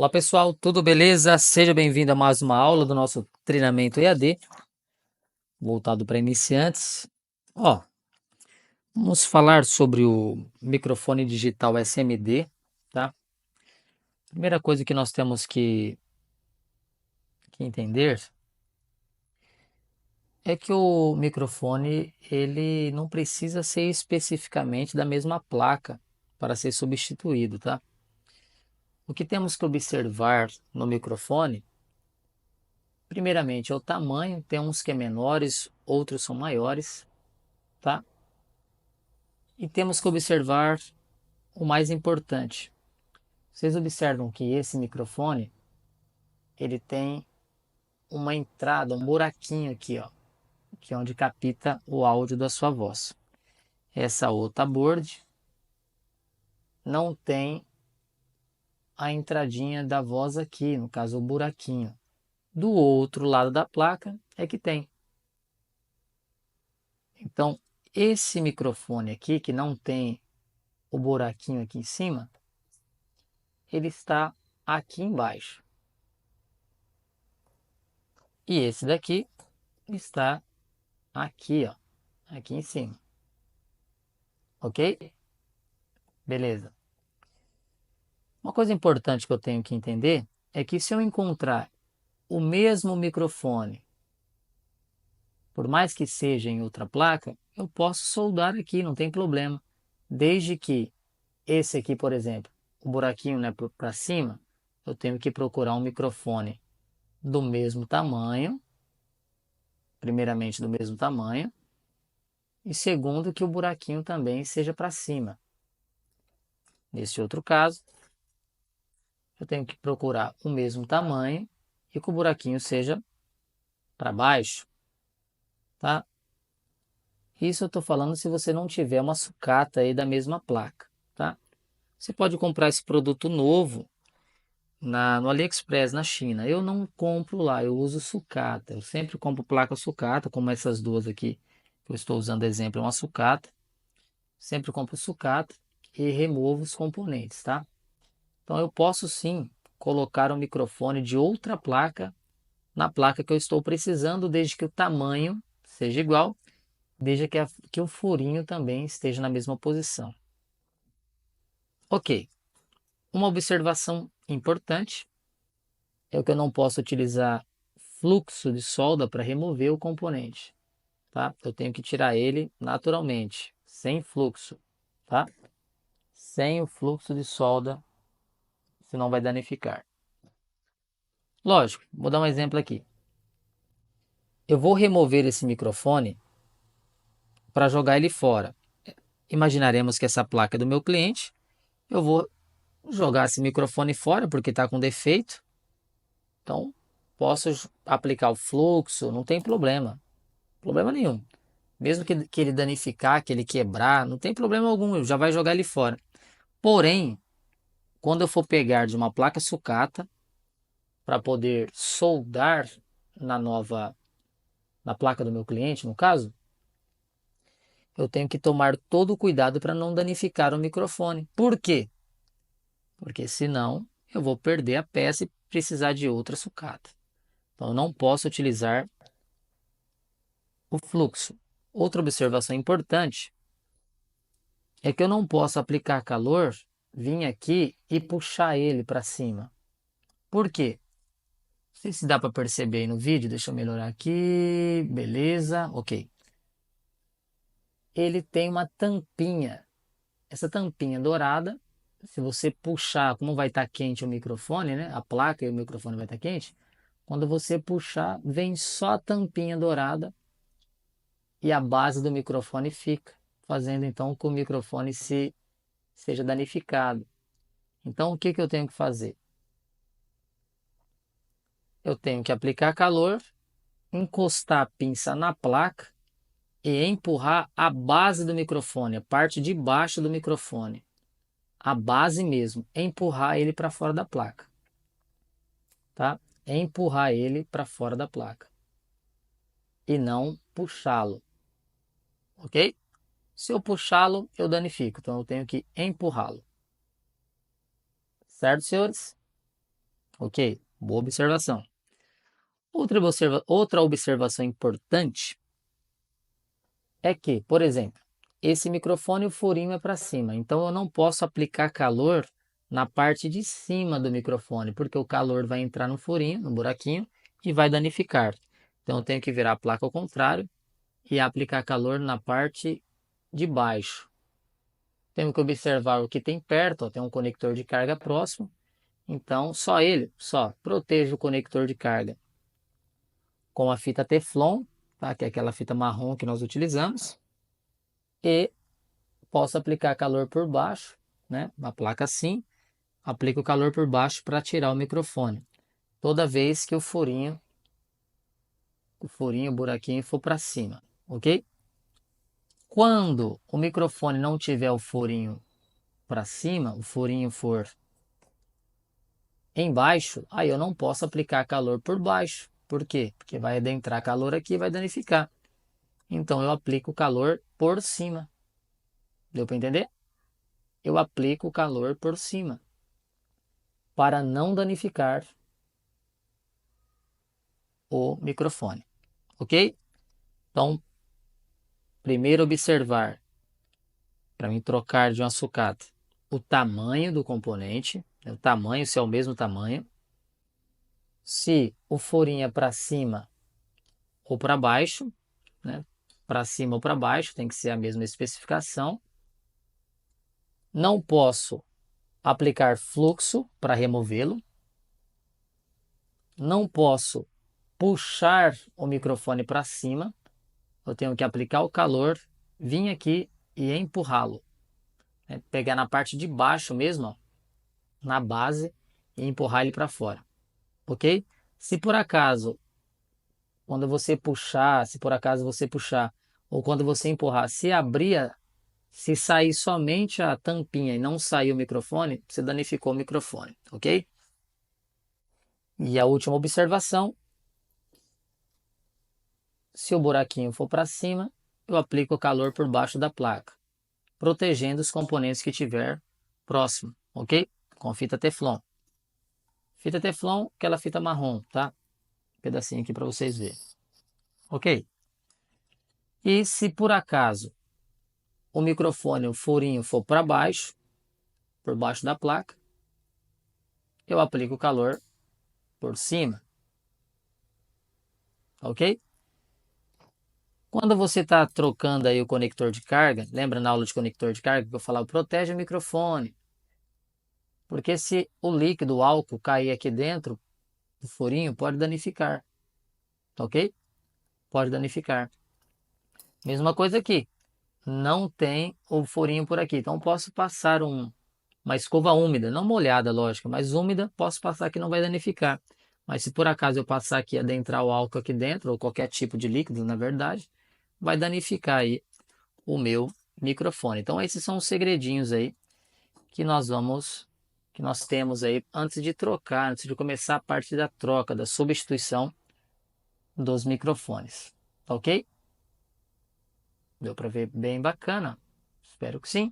Olá pessoal, tudo beleza? Seja bem-vindo a mais uma aula do nosso treinamento EAD, voltado para iniciantes. Vamos falar sobre o microfone digital SMD, tá? Primeira coisa que nós temos que entender é que o microfone ele não precisa ser especificamente da mesma placa para ser substituído, tá? O que temos que observar no microfone, primeiramente, é o tamanho. Tem uns que é menores, outros são maiores, tá? E temos que observar o mais importante. Vocês observam que esse microfone, ele tem uma entrada, um buraquinho aqui, ó, que é onde capta o áudio da sua voz. Essa outra board não tem a entradinha da voz aqui, no caso o buraquinho. Do outro lado da placa é que tem. Então, esse microfone aqui, que não tem o buraquinho aqui em cima, ele está aqui embaixo. E esse daqui está aqui, ó, aqui em cima. Ok? Beleza. Uma coisa importante que eu tenho que entender é que se eu encontrar o mesmo microfone, por mais que seja em outra placa, eu posso soldar aqui, não tem problema. Desde que esse aqui, por exemplo, o buraquinho, né, para cima, eu tenho que procurar um microfone do mesmo tamanho, primeiramente do mesmo tamanho, e segundo que o buraquinho também seja para cima. Nesse outro caso, eu tenho que procurar o mesmo tamanho e que o buraquinho seja para baixo, tá? Isso eu estou falando se você não tiver uma sucata aí da mesma placa, tá? Você pode comprar esse produto novo no AliExpress, na China. Eu não compro lá, eu uso sucata. Eu sempre compro placa sucata, como essas duas aqui que eu estou usando exemplo, é uma sucata. Sempre compro sucata e removo os componentes, tá? Então eu posso sim colocar um microfone de outra placa na placa que eu estou precisando, desde que o tamanho seja igual, desde que o furinho também esteja na mesma posição. Ok, uma observação importante é que eu não posso utilizar fluxo de solda para remover o componente, tá? Eu tenho que tirar ele naturalmente, sem fluxo, tá? Sem o fluxo de solda, senão vai danificar. Lógico, vou dar um exemplo aqui. Eu vou remover esse microfone para jogar ele fora. Imaginaremos que essa placa é do meu cliente. Eu vou jogar esse microfone fora porque está com defeito. Então, posso aplicar o fluxo, não tem problema. Problema nenhum. Mesmo que ele danificar, que ele quebrar, não tem problema algum, já vai jogar ele fora. Porém, quando eu for pegar de uma placa sucata para poder soldar na placa do meu cliente, no caso, eu tenho que tomar todo o cuidado para não danificar o microfone. Por quê? Porque senão eu vou perder a peça e precisar de outra sucata. Então eu não posso utilizar o fluxo. Outra observação importante é que eu não posso aplicar calor, vir aqui e puxar ele para cima. Por quê? Não sei se dá para perceber aí no vídeo, deixa eu melhorar aqui, beleza, ok. Ele tem uma tampinha, essa tampinha dourada, se você puxar, como vai estar quente o microfone, né? A placa e o microfone vai estar quente, quando você puxar, vem só a tampinha dourada e a base do microfone fica, fazendo então com que o microfone seja danificado. Então o que eu tenho que fazer? Eu tenho que aplicar calor, encostar a pinça na placa e empurrar a base do microfone, a parte de baixo do microfone, a base mesmo, empurrar ele para fora da placa, tá? Empurrar ele para fora da placa e não puxá-lo, ok? Se eu puxá-lo, eu danifico, então eu tenho que empurrá-lo. Certo, senhores? Ok? Boa observação. Outra observação importante é que, por exemplo, esse microfone, o furinho é para cima, então eu não posso aplicar calor na parte de cima do microfone, porque o calor vai entrar no furinho, no buraquinho, e vai danificar. Então eu tenho que virar a placa ao contrário e aplicar calor na parte de baixo. Temos que observar o que tem perto, ó, tem um conector de carga próximo, então só proteja o conector de carga com a fita Teflon, tá? Que é aquela fita marrom que nós utilizamos, e posso aplicar calor por baixo, né? Uma placa assim, aplico o calor por baixo para tirar o microfone. Toda vez que o buraquinho for para cima, ok? Quando o microfone não tiver o furinho para cima, o furinho for embaixo, aí eu não posso aplicar calor por baixo. Por quê? Porque vai adentrar calor aqui e vai danificar. Então eu aplico calor por cima. Deu para entender? Eu aplico o calor por cima para não danificar o microfone, ok? Então, primeiro observar, para mim trocar de uma sucata, o tamanho do componente, né, o tamanho, se é o mesmo tamanho, se o furinho é para cima ou para baixo, né? Para cima ou para baixo, tem que ser a mesma especificação. Não posso aplicar fluxo para removê-lo. Não posso puxar o microfone para cima. Eu tenho que aplicar o calor, vir aqui e empurrá-lo, né? Pegar na parte de baixo mesmo, ó, na base, e empurrar ele para fora, ok? Se por acaso, se por acaso você puxar, ou quando você empurrar, se sair somente a tampinha e não sair o microfone, você danificou o microfone, ok? E a última observação, se o buraquinho for para cima, eu aplico o calor por baixo da placa, protegendo os componentes que tiver próximo, ok? Com fita Teflon. Fita Teflon, aquela fita marrom, tá? Um pedacinho aqui para vocês verem. Ok? E se por acaso o microfone, o furinho for para baixo, por baixo da placa, eu aplico o calor por cima, ok? Quando você está trocando aí o conector de carga, lembra na aula de conector de carga que eu falava, protege o microfone, porque se o líquido, o álcool cair aqui dentro do furinho, pode danificar, ok? Pode danificar. Mesma coisa aqui, não tem o furinho por aqui, então posso passar uma escova úmida, não molhada, lógico, mas úmida, posso passar que não vai danificar. Mas se por acaso eu passar aqui, adentrar o álcool aqui dentro, ou qualquer tipo de líquido, na verdade, vai danificar aí o meu microfone. Então esses são os segredinhos aí que nós temos aí antes de trocar, antes de começar a parte da troca, da substituição dos microfones. Ok? Deu para ver bem bacana? Espero que sim.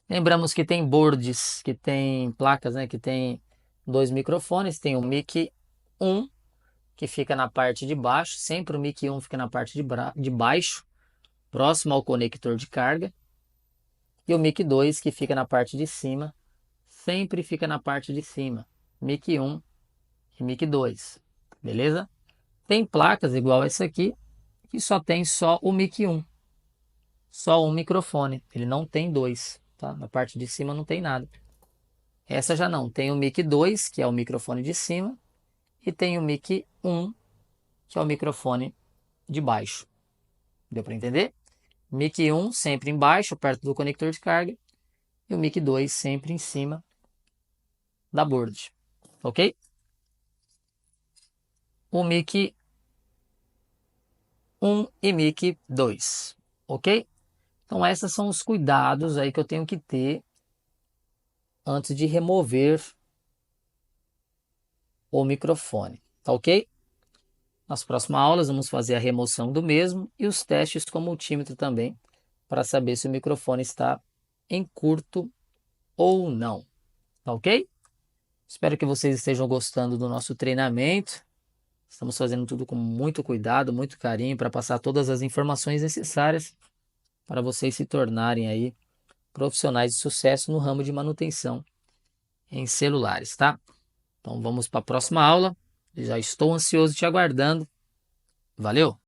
Lembramos que tem boards, que tem placas, né, que tem dois microfones, tem o mic 1 que fica na parte de baixo, sempre o mic 1 fica na parte de baixo, próximo ao conector de carga, e o mic 2 que fica na parte de cima, sempre fica na parte de cima, mic 1 e mic 2, beleza? Tem placas igual essa aqui, que só o mic 1, só um microfone, ele não tem dois, tá? Na parte de cima não tem nada. Essa já não, tem o mic 2, que é o microfone de cima, e tem o mic 1, que é o microfone de baixo. Deu para entender? Mic 1 sempre embaixo, perto do conector de carga, e o mic 2 sempre em cima da board, ok? O mic 1 e mic 2, ok? Então esses são os cuidados aí que eu tenho que ter antes de remover o microfone, tá ok? Nas próximas aulas vamos fazer a remoção do mesmo e os testes com multímetro também, para saber se o microfone está em curto ou não, tá ok? Espero que vocês estejam gostando do nosso treinamento. Estamos fazendo tudo com muito cuidado, muito carinho para passar todas as informações necessárias para vocês se tornarem aí profissionais de sucesso no ramo de manutenção em celulares, tá? Então vamos para a próxima aula. Já estou ansioso te aguardando. Valeu!